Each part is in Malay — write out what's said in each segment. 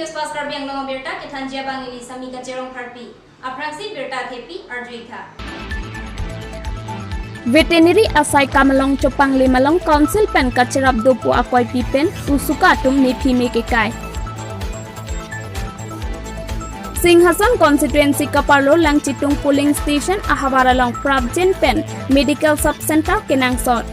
Newsfast Karbi Anglong Berta Ketanjia Bangili Samika Jerong Karbi Apraksi Berta Tepi Ardrika Veterinary Asai Kamalong Chopang Limalong Council Pen Kacharab Dopu Akwai Pipen Usukatum Nipi Mekekai Singhasan Constituency Kaparlo Langchitung Polling Station Ahawaralong Prabjen Pen Medical Sub Center Kenangsot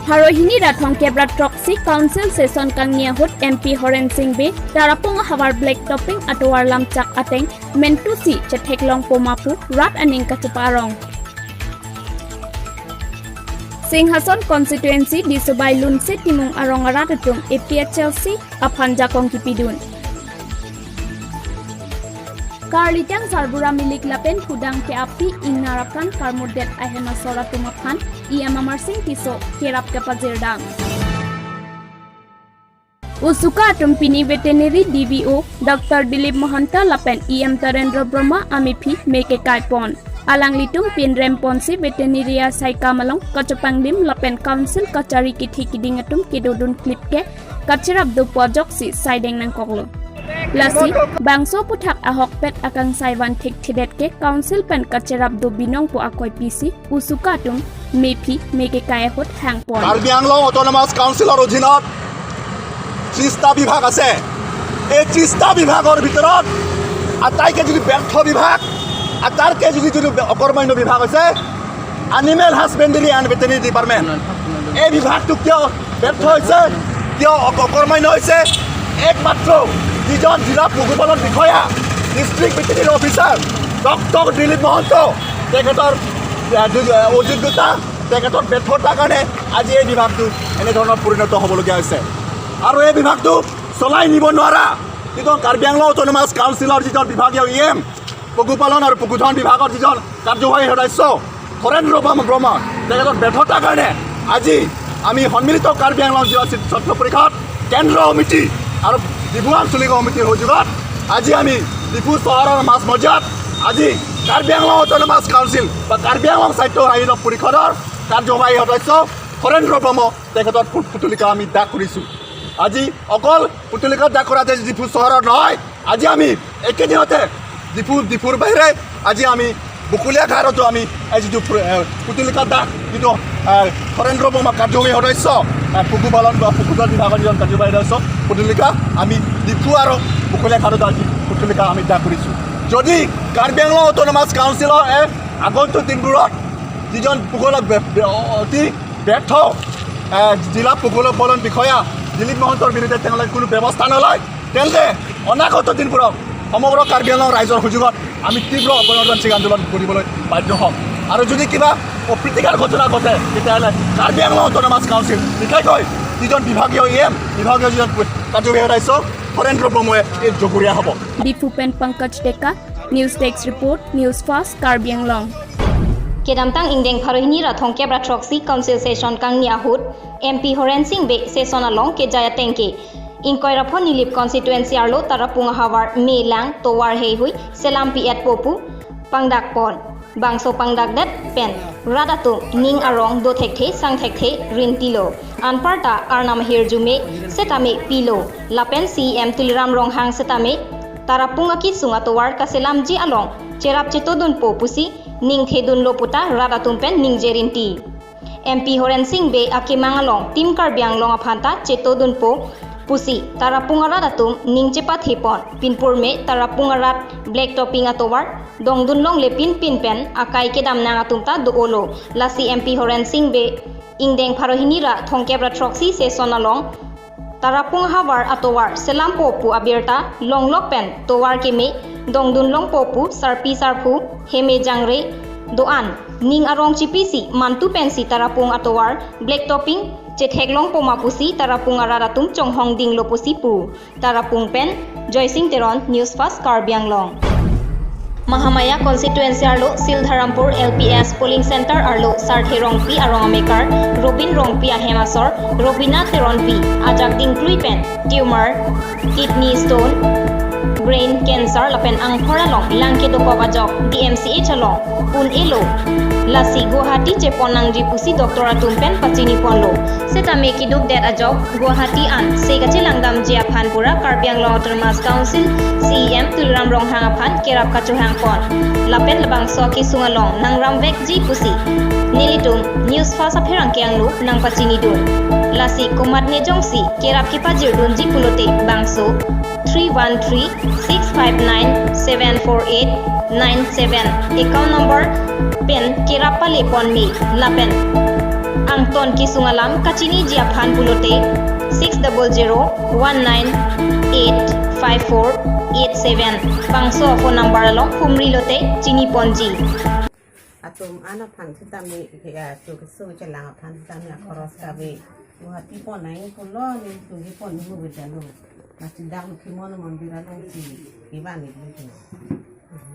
Harohini Rathong Kebrat Troxy Council Session Kangnia Hut MP Horen Singbe Tarapung Hawar Black Topping Atowar Lamchak Ateng Mentusi Chateklong Pomapu Rat Aning Kachuparong Singhason Constituency di Subay Lunse Timung Arong Aratatung APHLC Apanja Kong Kipidun Karlitang Sarbura Milik Lapen Kudang Keapi Inarapan Karmudet Ahema Sora Tumapan Iama Marsing Tiso Kerap Kapazirdang Usuka Tumpini Veterinary DVO Dr. Dilip Mohanta Lapen IM Tarendra Brahma Amipi Meke Kaipon Alang Litung Pin Remponsi Veterinaria Saikamalong Kachapanglim Lapen Council Kachari Kithi Kidingatum Kidudun Klipke Kachirab do Pojoksi Sideng Nangkoglo Lasi bangso puthak ahok pet akang saiwan thik thidetke council pen kacharab do binong po akoy PC usukatum mepi meke kaya hot hangpon Karbi Anglong Autonomous Council অধীনত 30টা বিভাগ আছে এই 30টা বিভাগৰ ভিতৰত আটাইকে যদি ব্যৰ্থ বিভাগ আটাৰকে যদি অকৰ্মণ্য বিভাগ আছে এনিমেল হাজবেণ্ডাৰী এণ্ড ভেটেৰিনাৰী ডিপাৰ্টমেণ্ট এই বিভাগটো কিয় ব্যৰ্থ হৈছে কিয় অকৰ্মণ্য হৈছে একমাত্ৰ যিজন জিলা পশুপালন বিষয়া district veterinary officer doctor Dilip Mahanta তেখেতৰ অযোগ্যতা তেখেতৰ ব্যৰ্থতাৰ কাৰণে আজি এই বিভাগটো এনেধৰণৰ পৰিণত হ'বলগীয়া হৈছে আৰু এই বিভাগটো চলাই নিব নোৱাৰা যিজন কাৰ্বি আংলং অট'নমাছ কাউন্সিলৰ যিজন বিভাগীয় ইএম পশুপালন আৰু পশুধন বিভাগৰ যিজন কাৰ্যবাহী সদস্য হৰেন্দ্ৰ ব্ৰহ্মা তেখেতৰ ব্যৰ্থতাৰ কাৰণে আজি আমি সন্মিলিত কাৰ্বি আংলং জিলা ছাত্ৰ পৰিষদ কেন্দ্ৰ সমিতি আৰু ডিফু আঞ্চলিক সমিতিৰ সহযোগত আজি আমি ডিফু চহৰৰ মাছ মজিয়াত আজি কাৰ্বি আংলং অট'নমাছ কাউন্সিল বা কাৰ্বি আংলং সাহিত্য আইন পৰিষদৰ কাৰ্যবাহী সদস্য হৰেন্দ্ৰ ব্ৰহ্ম তেখেতৰ পুতলিকা আমি দাগ কৰিছোঁ আজি অকল পুতলিকা দাগ কৰা যে ডিফু চহৰত নহয় আজি আমি একেদিনতে ডিফুৰ বাহিৰে আজি আমি বকুলীয়া ঘাটতো আমি যিটো পুতলিকা দাগ যিটো হৰেন্দ্ৰ ব্ৰহ্মা কাৰ্যবাহী সদস্য পশুপালন বা পশুধন বিভাগৰ যিজন কাৰ্যবাহী সদস্য পুতলিকা আমি ডিফু আৰু বকুলীয়া ঘাটত আজি পুতলিকা আমি দাগ কৰিছোঁ যদি কাৰ্বি আংলং অট'নমাছ কাউন্সিলৰ আগন্তুক দিনবোৰত যিজন অতি ব্যৰ্থ জিলা পশুপালন বিষয়া দিলীপ মহন্তৰ বিৰুদ্ধে তেওঁলোকে কোনো ব্যৱস্থা নলয় তেন্তে অনাগত দিনবোৰত সমগ্ৰ কাৰ্বি আংলং ৰাইজৰ সুযোগত আমি তীব্ৰ গণতান্ত্ৰিক আন্দোলন কৰিবলৈ বাধ্য হ'ম আৰু যদি কিবা অপ্ৰীতিকৰ ঘটনা ঘটে তেতিয়াহ'লে কাৰ্বি আংলং অট'নমাছ কাউন্সিল বিশেষকৈ যিজন বিভাগীয় ইএম বিভাগীয় যিজন কাৰ্যবাহী সদস্য হৰেন্দ্ৰ ব্ৰহ্মই এই জগৰীয়া হ'ব Difupen Pankaj Deka News Desk Report Newsfast Karbi Anglong Kedamtang Indeng Harohini Rathong Kebrat Troxy Council Session Kangnia Hut MP Horen Singbe Session Along Kejaya Tengke Inkoirapon Nilip Constituency Arlo Tarapunga Hawar Melang Towar Heihui Selam Piat Popu Pangdak Pon Bangso Pangdak Dat Pen Radatung Ning Arong Do Thekhe Sang Thekhe Rintilo Anparta Arnam Hirjume Setame Pilo Lapen CM Tuliram Ronghang Setame Tarapunga Kisunga Towar Kaselam Ji Along Cherap Chetodun Po Pusi Ning Thedun Loputa Radatung Pen Ning Jerinti MP Horen Singbe Akimang Along Tim Karbi Anglong Aphanta Chetodun Po Pusi Tarapunga Radatung Ning Cepat Hipon Pinpurme Tarapunga Rat Black Topping Atowar Dongdun Long Lepin Pinpen Akai Kedam Nangatumta Do Olo Lasi MP Horen Singbe Ingdeng Harohini Thongkebra Troxy Session Along Tarapung Hawar Atowar Selam Popu Abirta Long Lokpen Towar Keme Dongdun Long Popu Sarpi Sarpu Heme Jangre Doan Ning Arong Chipisi Mantu Pensi Tarapung Atowar Black Topping Chetheglong Pomapusi Tarapung Aradatum Chonghong Ding Lopusi Pu Tarapung Pen Joysing Teron Newsfast Karbi Anglong Mahamaya Constituency Arlo Sildharampur LPS Polling Center Arlo Sarthe Rongpi Arongmekar Robin Rongpi Ahemasor Robina Teronpi Ajak Ding Kluipen Tumor Kidney Stone brain cancer lapen ang phoralong langke do pawajok DMCH along un elo lasi Guwahati che ponang ji pusi doktora tumpen pachini ponlo seta me kiduk det ajok Guwahati an se gache langgam jia phanpura Karbi Anglong Autonomous Council CEM tulram rong hang phan kerap kachu hang pon lapen labang so ki sungalong nang ramvek ji pusi nilitum Newsfast apherang kyang lu nang pachini dun lasi kumat ne jongsi kerap ki pajir dun ji pulote bangso 313-659-748-97 account number pen kerap pale pon mi lapen ang ton ki sungalam kachini jia phan pulote 600-198-5487 bangso phone number along humri lote chini ponji atum ana phan thita mi ya tu so chalang phan thita mi khoros ka be Guwahati pon nai pon lo ni tu ki pon ni mu be jalo na tidang ki mon mandira lo ti ki ban ni ni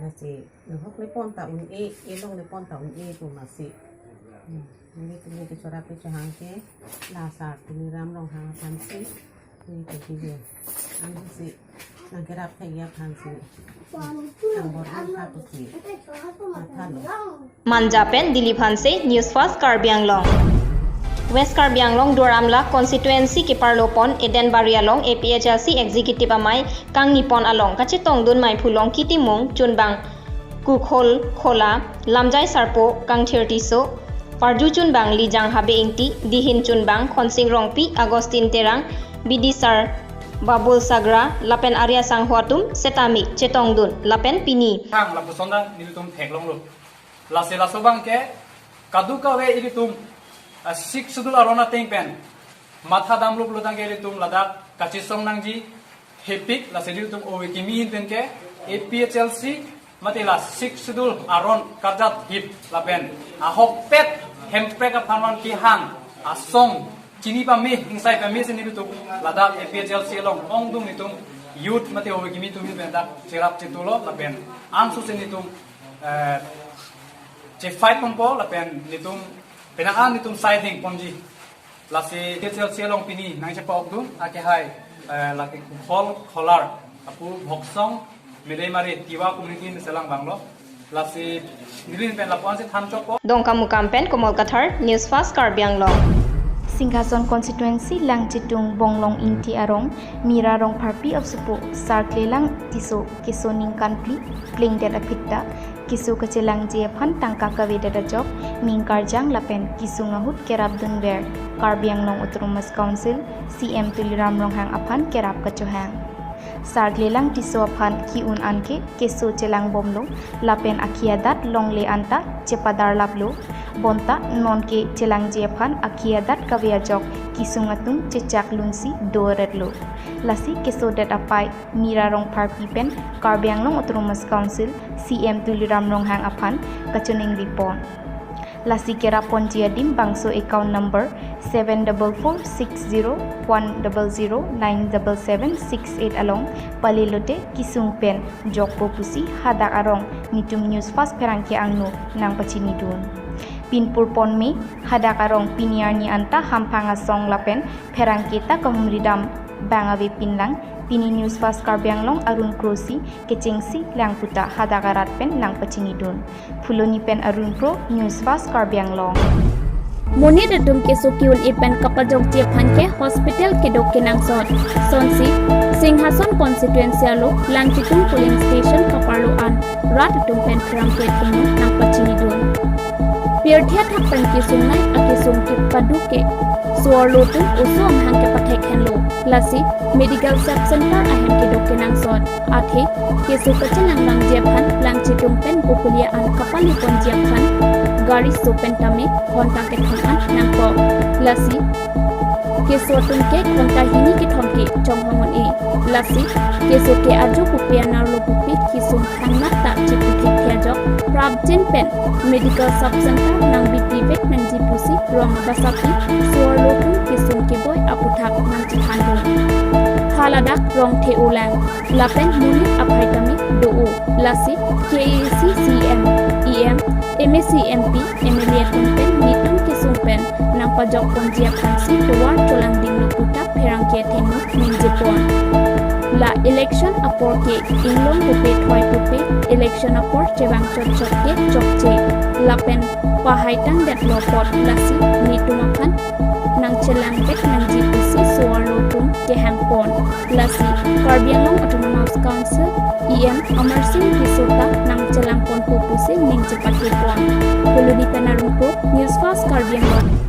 na si no hok ni pon ta un e long ni pon ta un e tu ma si ni tu ni ki chora pe chang ke la sa tu ni ram rong hang phan si ni ki ki ye an si na gerap thai ya phan si ang bor ha tu si Manjapen Dilip Hanse Newsfast Karbi Anglong West Karbi Anglong Duramla constituency ki parlopon Eden Barialong APHLC executive amai kang nipon along kachitong dun mai phulong kitimong chunbang kukhol khola lamjai sarpo kang 30 so parju chunbang lijang habe ingti dihin chunbang khonsing rongpi Agustin Terang Bidisar Babul Sagra lapen Arya Sanghuatum setami chetong dun lapen pini thang la pusonda nilitum theklong lu la se la sobang ke kaduka we ilitum sik sudul arona tengpen matha damluk lutang ke ilitum ladak kachisong nangji hepik la se ilitum owe kimi hinten ke APHLC matila sik sudul aron karjat hip lapen ahok pet hempek aphanon ki hang asong chini pa me insai pa me se nilitum ladak APHLC long ongdum nitum youth mate owe kimi tum hinten da serap chitulo lapen angsu se nitum che fight pompo lapen nitum penaan nitum siding ponji lasi APHLC long pini nang che pok dum ake hai laki khol kholar apu bhoksong milei mari tiwa community ni selang banglo lasi nilin pen lapon se than chok Dongkamu Kampen Komol Kathar Newsfast Karbi Anglong Singhason constituency lang chitung bonglong inti arong mira rong parpi of supo sarklelang tiso kisoning kanpli pling dera pitta kisu kacelang jephan tangka kaweda jok mingkarjang lapen kisu ngahut kerap dungwer Karbi Anglong Autonomous Council CM Tuliram Ronghang aphan kerap kachohang sarklelang tiso aphan ki un anke kesu celang bomlo lapen akiadat longle anta cepadar lablo bonta nonke celang jephan akiadat kawiajok kisungatung cecak lunsi doretlo lasi kesodet apai mirarong parpipen Karbi Anglong Autonomous Council CM Tuliram Ronghang aphan kachuning ripon lasi kerapon jiadim bangso account number 746010097768 along palilote kisung pen jokpo pusi hadak arong nitum Newsfast perangke angno nang pachini dun pinpur pon me hadak arong piniarni anta hampanga song lapen perangketa kahumridam bangawe pinlang pini Newsfast Karbi Anglong arun krosi kecengsi langputa hadagarat pen nang pachini dun phuloni pen arun pro Newsfast Karbi Anglong Moni datum ke sukiul ipen kapajok je phanke hospital ke dokenang sot sonsi Singhason constituency alo langchitung polling station kaparlo an rat datum pen prangket kenu nang pachini dun Pierthia thakpan ki sungnai ake sungki paduke Suarlotu usom hangke pathek henlo lasi medical sub center ahem ke dokenang sot athe kesu kachelang lang jephan lang chitung pen populia an kapali pon jephan gari sopen tame kontak ke thonan nang ko lasi kesu tunke kontak hini ke thomke chonghamon e lasi kesu ke ajo pupiana lo pupi kisum khangna ta chipu thekya jok prabjen pen medical sub center nang BP vet nang jipusi rong basati suarlotu kisum ke boy aputhak nang chithandon haladak rong the ulang lapen muni aphaitami do lasi KAC CM EM MSc MP MLA pen nitum kisum pen nang pajok ponjia pansi tuar cholang dinglo puta perang ke thenu min jepon la election apor ke inglong pupe thoi pupe election apor chebang chot ke chokche lapen pahaitang det lopot lasi ni tumakan nang chelang pek nang GPC suarlo tum ke hangpon lasi Karbi Anglong Autonomous Council EM Amersing Pisota nang chelang pon pupuse ning cepat pon Puludi Penarumpo Newsfast Karbi Anglong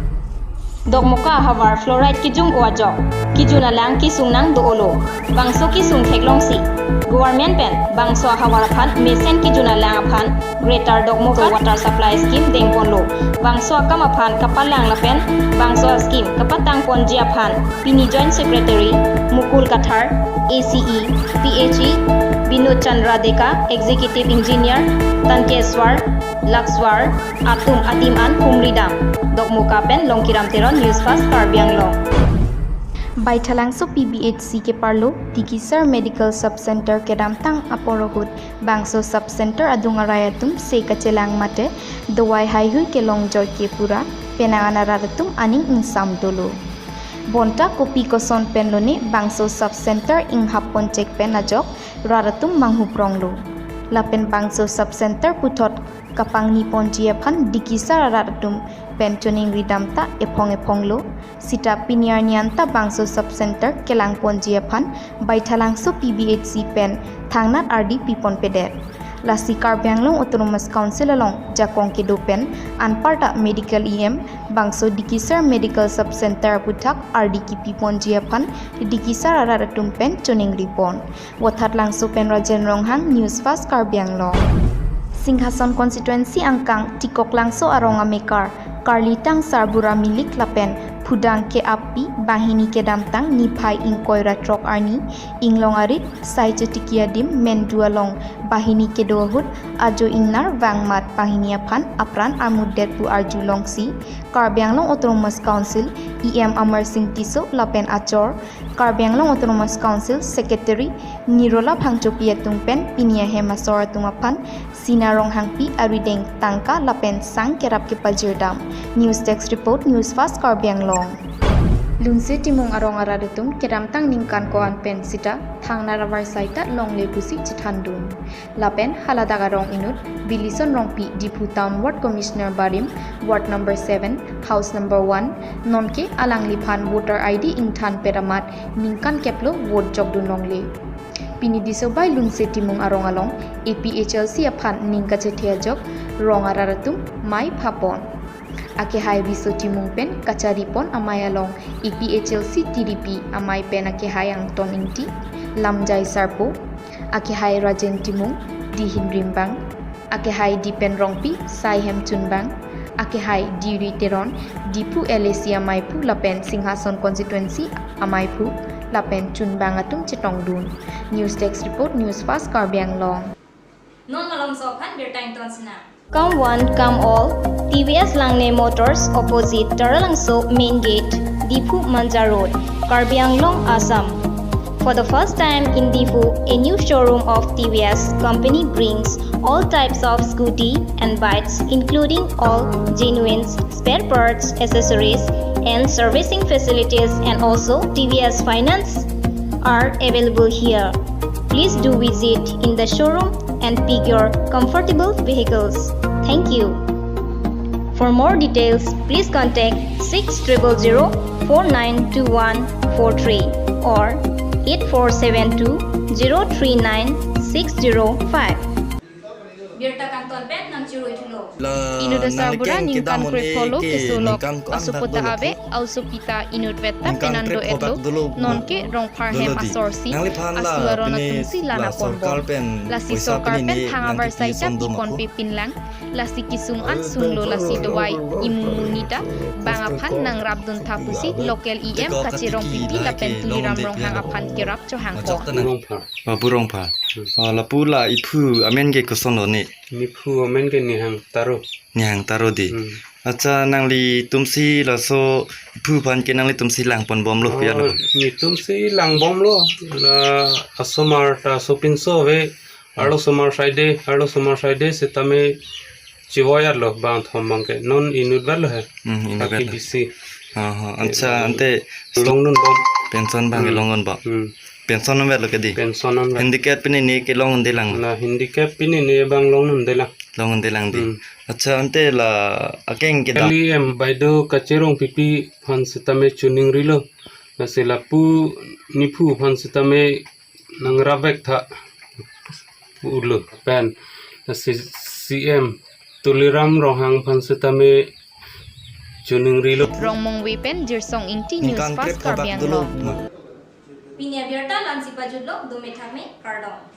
Dok moka hawar fluoride kijung wajok kijuna lang kisung nang doolo bangso kisung theklong si government pen bangso hawar phan mesen kijuna lang phan greater dok moka water supply scheme dengponlo bangso kama phan kapalang lapen bangso scheme kapatang ponjia phan pini joint secretary mukul kathar ACE PHE Binod Chandra Deka executive engineer Tankeswar Lakswar Atum Adiman Humridam Dok moka pen longkiram teron Newsfast Karbi Anglong Baithalangso PBHC ke parlo Tikisar Medical Sub Center ke damtang aporohut bangso sub center adungarayatum se kacelang mate dawai haihui ke longjoy ke pura penanganaratum aning insam dolo bonta kopi koson penlone bangso sub center ing hapon cek penajok raratum manghupronglo lapen bangso sub center putot kapang nipon jiaphan dikisar raratum pentoning ridamta eponglo sita piniar nianta bangso sub center kelang pon jiaphan baithalangso PBHC pen thangnat RD pipon peder lasi Karbi Anglong Autonomous Council along jakong kedopen anparta medical EM bangso dikisar medical sub center putak RD kipi pon jiaphan dikisar raratum pen toning ripon wathat langso pen rajen ronghang Newsfast Karbi Anglong Singhason constituency angkang tikok langso aronga mekar Karlitang Sarbura milik lapen Pudang ke api bahini ke damtang nipai ingkoi ratrok arni inglong arit sai cetikiadim mendualong bahini ke dohut ajo ingnar wangmat bahini aphan apran amudet pu arjulong si Karbi Anglong Autonomous Council EM Amersing Tiso lapen achor Karbi Anglong Autonomous Council Secretary Nirola Phangchopi tungpen pinia hemasor tumapan sinarong hangpi arideng tangka lapen sang kerap ke pajirdam News Text Report Newsfast Karbi Anglong Lunse timung arong aradutum keramtang ningkan koan pen sita thangna ravar saita longle pusi chithandun lapen haladagarong inut bilison rongpi Dipu Town Ward Commissioner Barim Ward number 7 House number 1 nonke alangli phan voter ID ingthan peramat ningkan keplo vote jogdun longle Pini disobai lunse timung arong along APHLC aphan ningka chetia jog rong araratum mai phapon Ake hai biso timung pen kachari pon amai along EPHLC TDP amai pen ake hai ang ton ingti lamjai sarpo ake hai rajen timung di hinrimbang ake hai dipen rongpi sai hem chunbang ake hai diri teron dipu LAC amai pu lapen Singhason constituency amai pu lapen chunbang atum chetongdun News Text Report Newsfast Karbi Anglong Non malong sopan bertime tonsna Come one, come all. TVS Langne Motors opposite Taralangso Main Gate, Dipu Manja Road, Karbi Anglong, Assam. For the first time in Dipu, a new showroom of TVS company brings all types of scooty and bikes, including all genuine spare parts, accessories, and servicing facilities, and also TVS Finance are available here. Please do visit in the showroom and pick your comfortable vehicles. Thank you. For more details, please contact 6000492143 or 8472039605. Birta kanton pen nang churui thulo Inuda Sarbura ningkan kret polo kesulok asupota ave ausupita inut veta penando etlo nonke rong parhem asorsi asularona tungsi lana ponbon lasi sokar pen hangabar saita pipon pipinlang lasi kisung an sunlo lasi dawai imunita bangaphan nang rabdun tapusi local EM kachirong pipi lapen tuliram rong hangaphan kerap cho hangpo burongpa la pula ipu amen ge kosono ni Nipu amen ke nihang taro di acha nangli tumsi la so ipu pan ke nangli tumsi lang pon bom lo ya lo ni tumsi lang bom lo la asomar ta sopin so ve alo somar saide se tame chivoyar lo bang thomang ke non inut bal hai aki bisi acha ante longnun bom pension bang longon ba pension nomor lo kedi pension on handicap ini ni ke long undelang na handicap ini ne bang long nundela long undelang di acha ante la akeng ke da LEM baido kacherong pipi phan sitame tuning rilo na sila pu nipu phan sitame nangrabek tha ulo pen na CM tuliram rohang phan sitame tuning rilo Rong mong wepen jirsong ingti Newsfast Karbi Anglong. Pinya Berta Lansi Pajudlok Dumetame Kardong.